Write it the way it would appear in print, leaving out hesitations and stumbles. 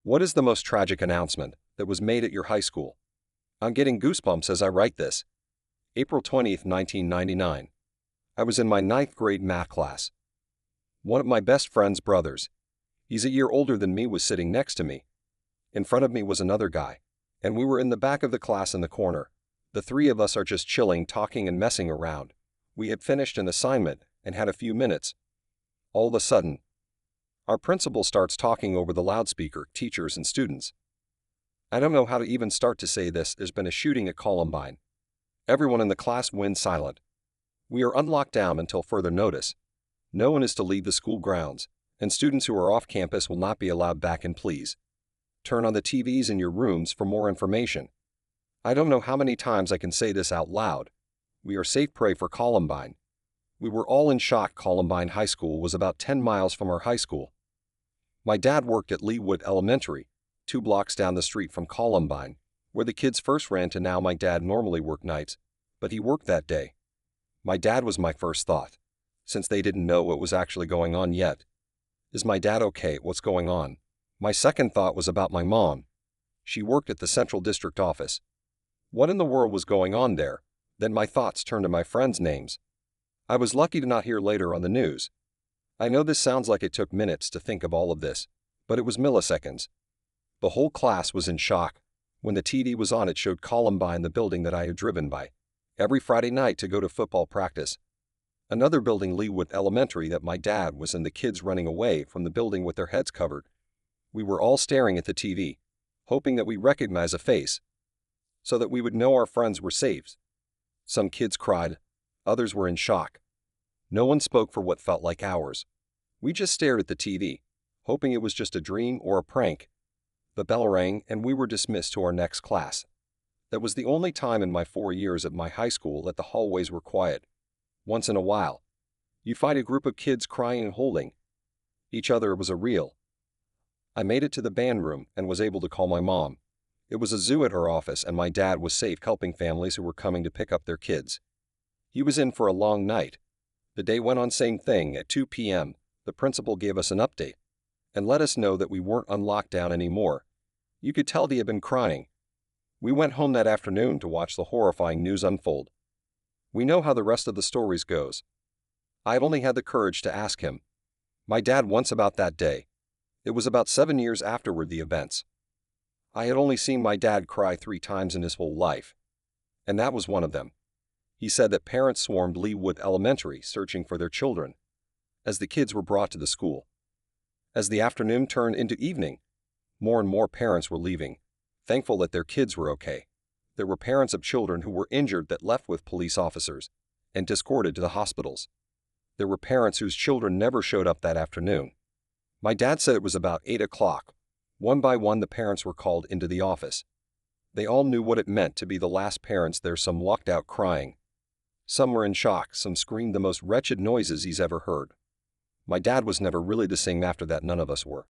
What is the most tragic announcement that was made at your high school? I'm getting goosebumps as I write this. April 20th, 1999. I was in my ninth grade math class. One of my best friend's brothers, he's a year older than me, was sitting next to me. In front of me was another guy, and we were in the back of the class in the corner. The three of us are just chilling, talking and messing around. We had finished an assignment and had a few minutes. All of a sudden, our principal starts talking over the loudspeaker, teachers and students. I don't know how to even start to say this. There's been a shooting at Columbine. Everyone in the class went silent. We are unlocked down until further notice. No one is to leave the school grounds, and students who are off campus will not be allowed back in. Please turn on the TVs in your rooms for more information. I don't know how many times I can say this out loud. We are safe. Pray for Columbine. We were all in shock. Columbine High School was about 10 miles from our high school. My dad worked at Leawood Elementary, 2 blocks down the street from Columbine, where the kids first ran to. Now my dad normally worked nights, but he worked that day. My dad was my first thought, since they didn't know what was actually going on yet. Is my dad okay? What's going on? My second thought was about my mom. She worked at the Central District office. What in the world was going on there? Then my thoughts turned to my friends' names. I was lucky to not hear later on the news. I know this sounds like it took minutes to think of all of this, but it was milliseconds. The whole class was in shock. When the TV was on, it showed Columbine, the building that I had driven by every Friday night to go to football practice. Another building, Leawood Elementary, that my dad was in, the kids running away from the building with their heads covered. We were all staring at the TV, hoping that we recognize a face, so that we would know our friends were safe. Some kids cried, others were in shock. No one spoke for what felt like hours. We just stared at the TV, hoping it was just a dream or a prank. The bell rang and we were dismissed to our next class. That was the only time in my 4 years at my high school that the hallways were quiet. Once in a while, you find a group of kids crying and holding each other. It was a real. I made it to the band room and was able to call my mom. It was a zoo at her office, and my dad was safe, helping families who were coming to pick up their kids. He was in for a long night. The day went on. Same thing. At 2 p.m., the principal gave us an update and let us know that we weren't on lockdown anymore. You could tell he had been crying. We went home that afternoon to watch the horrifying news unfold. We know how the rest of the stories goes. I had only had the courage to ask him, my dad, once about that day. It was about 7 years afterward, the events. I had only seen my dad cry 3 times in his whole life, and that was one of them. He said that parents swarmed Leawood Elementary searching for their children as the kids were brought to the school. As the afternoon turned into evening, more and more parents were leaving, thankful that their kids were okay. There were parents of children who were injured that left with police officers and escorted to the hospitals. There were parents whose children never showed up that afternoon. My dad said it was about 8 o'clock. One by one, the parents were called into the office. They all knew what it meant to be the last parents there. Some walked out crying. Some were in shock. Some screamed the most wretched noises he's ever heard. My dad was never really the same after that. None of us were.